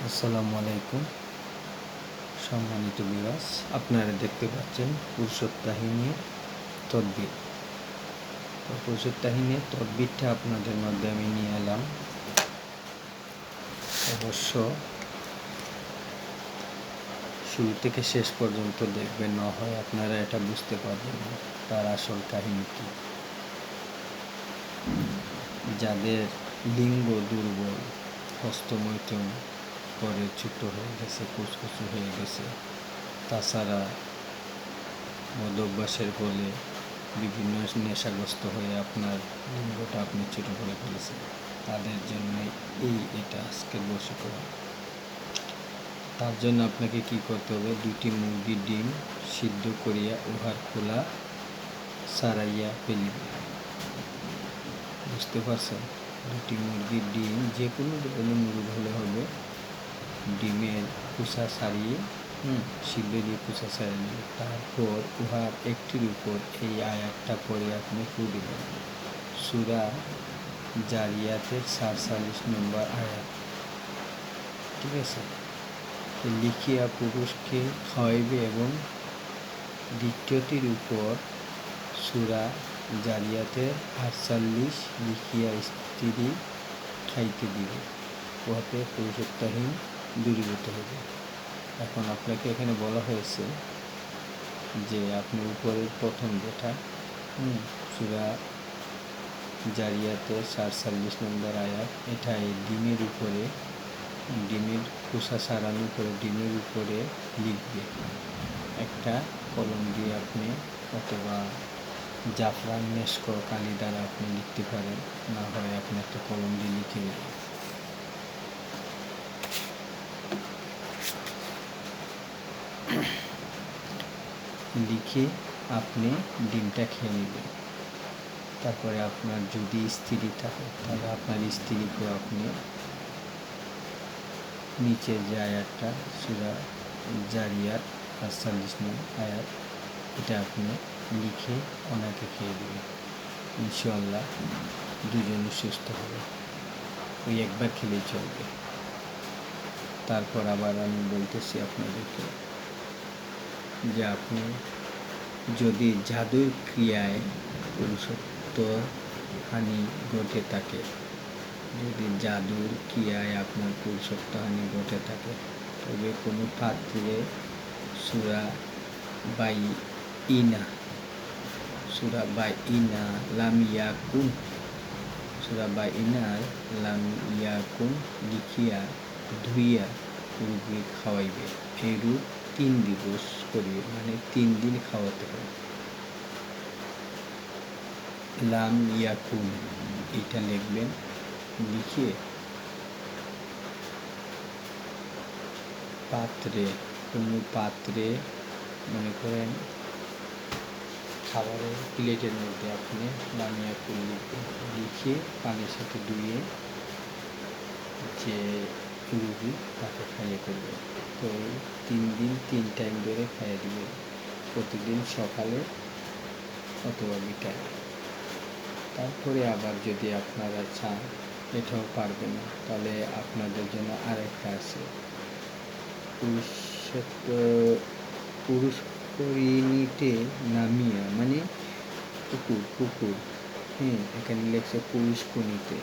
আসসালামু আলাইকুম সম্মানিত ভিউয়ার্স, আপনারা দেখতে পাচ্ছেন পুরুষত্বাহীনের তদবির। পুরুষত্বাহীনের তদবিরটা আপনাদের মধ্যে আমি নিয়ে এলাম। অবশ্য শুরু থেকে শেষ পর্যন্ত দেখবেন, না হয় আপনারা এটা বুঝতে পারবেন না তার আসল কাহিনী কী। যাদের লিঙ্গ দুর্বল, হস্তমৈথুন করে ছোটো হয়ে গেছে, কুচকুচু হয়ে গেছে, তাছাড়া মদ্যাভ্যাসের ফলে বিভিন্ন নেশাগ্রস্ত হয়ে আপনার লিঙ্গটা আপনি ছোটো করে ফেলেছেন, তাদের জন্য এটা আজকের বশীকরণ। তার জন্য আপনাকে কি করতে হবে, 2টি মুরগির ডিম সিদ্ধ করিয়া উহার খোলা ছাড়াইয়া ফেলিবে। বুঝতে পারছেন? 2টি মুরগির ডিম, যে কোনো ধরনের মুরগি হলে হবে, ডিমের খোসা ছাড়িয়ে সিদ্ধ দিয়ে খোসা ছাড়িয়ে নেবে। তারপর উহার একটির উপর এই আয়াতটা পরে আপনি ফু দিবেন। সূরা জারিয়াতের 47 নম্বর আয়াত, ঠিক আছে? লিখিয়া পুরুষকে খাওয়াইবে এবং দ্বিতীয়টির উপর সূরা জারিয়াতের 48 লিখিয়া স্ত্রী খাইতে দিবে, উহাতে পুরুষত্বহীন দূরীভূত হবে। এখন আপনাকে এখানে বলা হয়েছে যে আপনি উপরের প্রথম যেটা সূরা জারিয়াতের 47 নম্বর আয়াত, এটা এই ডিমের উপরে, ডিমের খোসা ছাড়ানোর পরে ডিমের উপরে লিখবে। একটা কলম দিয়ে আপনি অথবা জাফরান মেশক কালি দ্বারা আপনি লিখতে পারেন, না হয় আপনি একটা কলম দিয়ে লিখে নেবেন। লিখে আপনি ডিমটা খেয়ে নেবেন। তারপরে আপনার যদি স্ত্রী থাকে, তাহলে আপনার স্ত্রীকে আপনি নিচে যে আয়াতটা সূরা জারিয়াত 48 নম্বর আয়াত, এটা আপনি লিখে ওনাকে খেয়ে দেবেন। ইনশাআল্লাহ দুজনই সুস্থ হবে। ওই একবার খেলেই চলবে। তারপর আবার আমি বলতেছি আপনাদেরকে যে আপনি যদি জাদুর ক্রিয়ায় পুরুষত্ব হানি ঘটে থাকে, যদি জাদুর ক্রিয়ায় আপনার পুরুষত্ব হানি ঘটে থাকে, তবে কোনো পাত্রে সূরা বাইইনা লাম ইয়াকুন লিখিয়া ধুইয়া রোগী খাওয়াইবে। এইরূপ 3 দিবস করিবে, মানে 3 দিন খাওয়াতে হবে। লাম ইয়াকুন এটা লিখবেন, লিখিয়ে কোনো পাত্রে মনে করেন খাবারের প্লেটের মধ্যে আপনি লাম ইয়াকুন লিখবেন, লিখে পানির সাথে ধুয়ে যে রুগী তাকে খাইয়ে ফেলবে। তো 3 দিন 3 টাইম ধরে খাইয়ে দিবে, প্রতিদিন সকালে অথবা বিকালে। তারপরে আবার যদি আপনারা চান এটাও পারবেন না, তাহলে আপনাদের জন্য আরেকটা আছে, পুরুষকরিণীতে নামিয়া, মানে পুকুর, এখানে লেখছে পুরুষকরিণীতে,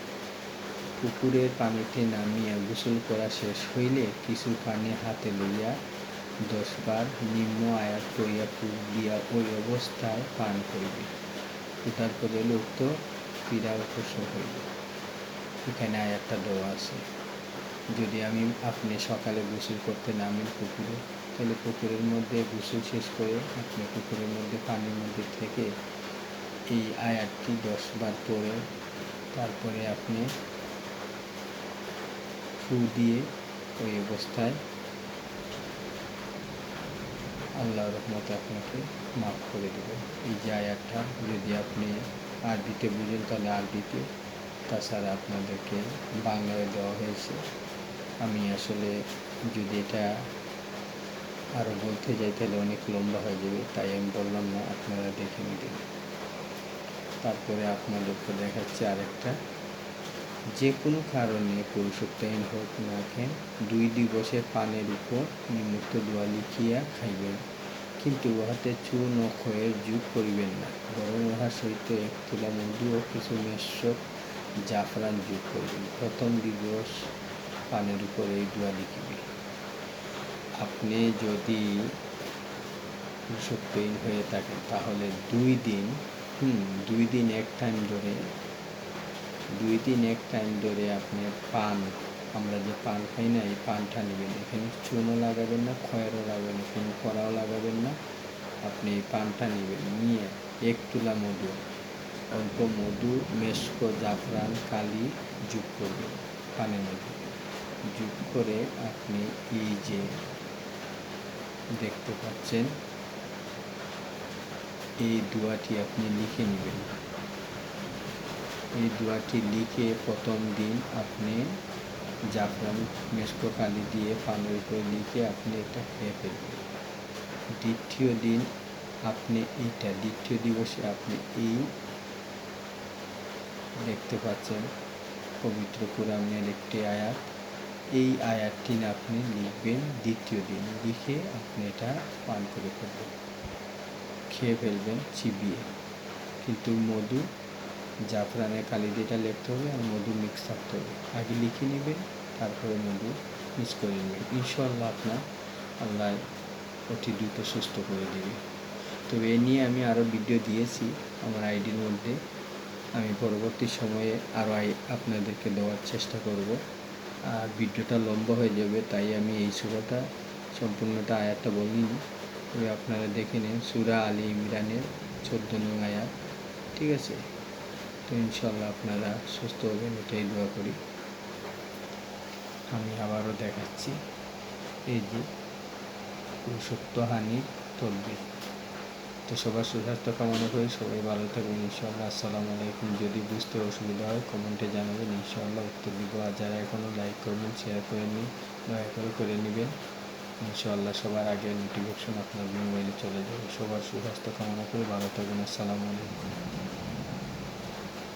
পুকুরের পানিতে নামিয়া গোসল করা শেষ হইলে কিছু পানি হাতে লইয়া 10 বার নিম্ন আয়াত করিয়া ফুঁক দিয়া ওই অবস্থায় পান করিবে। উঠার পরে উক্ত পীড়া উপশম হইবে। এখানে আয়াতটা দেওয়া আছে। যদি আপনি সকালে গোসল করতে নামেন পুকুরে, তাহলে পুকুরের মধ্যে গোসল শেষ করে আপনি পুকুরের মধ্যে পানির মধ্যে থেকে এই আয়াতটি 10 বার পড়ে তারপরে আপনি ফু দিয়ে ওই অবস্থায় আল্লাহর রহমতে আপনাকে মাফ করে দেবে। এই যে আয়াতটা যদি আপনি আরবিতে বুঝেন তাহলে আরবিতে, তাছাড়া আপনাদেরকে বাংলায় দেওয়া হয়েছে। আমি আসলে যদি এটা আরও বলতে যাই তাহলে অনেক লম্বা হয়ে যাবে, তাই আমি বললাম না, আপনারা দেখে নিতেন। তারপরে আপনাদেরকে দেখাচ্ছি আরেকটা যে কোনো কারণে পুরুষত্বহীন হোক না কেন 2 দিবসে পানের উপর নিম্নোক্ত দোয়া লিখিয়া খাইবেন, কিন্তু উহাতে চূর্ণ ও খয়ের যোগ করিবেন না, বরং উহার সহিত 1 তুলা মধু ও কিছু মেশক জাফরান যোগ করিবেন। প্রথম দিবস পানের উপর এই দোয়া লিখিবে। আপনি যদি পুরুষত্বহীন হয়ে থাকেন তাহলে 2 দিন এক টাইম ধরে আপনি পান, আমরা যে পান খাই না, এই পানটা নেবেন। এখানে চুনও লাগাবেন না, খয়েরও লাগাবেন না, কোনো কড়াও লাগাবেন না। আপনি এই পানটা নেবেন, নিয়ে 1 তুলা মধু, অল্প মধু, মেশক, জাফরান, কালি যোগ করবেন পানের মধ্যে। যোগ করে আপনি এই যে দেখতে পাচ্ছেন এই দোয়াটি আপনি লিখে নেবেন। এই দোয়াটি লিখে প্রথম দিন আপনি জাফরান, মেশক, কালি দিয়ে পানের উপরে লিখে আপনি এটা খেয়ে ফেলবেন। দ্বিতীয় দিবসে আপনি এই দেখতে পাচ্ছেন পবিত্র কোরআনের একটি আয়াত, এই আয়াতটি আপনি লিখবেন দ্বিতীয় দিন, লিখে আপনি এটা পান করে ফেলবেন, খেয়ে ফেলবেন চিবিয়ে। কিন্তু মধু, জাফরানের কালি দিয়ে এটা লিখতে হবে আর মধু মিক্স থাকতে হবে। আগে লিখে নেবেন, তারপরে মধু মিক্স করে নেবেন। ইনশাআল্লাহ আপনার আল্লাহ অতি দ্রুত সুস্থ করে দেবে। তো এ নিয়ে আমি আরও ভিডিও দিয়েছি আমার আইডির মধ্যে। আমি পরবর্তী সময়ে আরও আপনাদেরকে দেওয়ার চেষ্টা করব। আর ভিডিওটা লম্বা হয়ে যাবে, তাই আমি এই সূরাটা সম্পূর্ণটা আয়াতটা বলিনি, তবে আপনারা দেখে নিন। সূরা আলী ইমরানের 14 নং আয়াত, ঠিক আছে? তো ইনশাআল্লাহ আপনারা সুস্থ হবেন, এটাই দোয়া করি। আমি আবারও দেখাচ্ছি, এই যে পুরুষত্বহানির তদবির। তো সবার সুস্বাস্থ্য কামনা করি, সবাই ভালো থাকবেন ইনশাআল্লাহ। আসসালামু আলাইকুম। যদি বুঝতে অসুবিধা হয় কমেন্টে জানাবেন, ইনশাআল্লাহ উত্তর দিব। আর যারা এখনও লাইক করবেন, শেয়ার করে নিন, দয়া করে নেবেন। ইনশাআল্লাহ সবার আগে নোটিফিকেশন আপনার মোবাইলে চলে যাবে। সবার সুস্বাস্থ্য কামনা করে ভালো থাকবেন। আসসালামু আলাইকুম।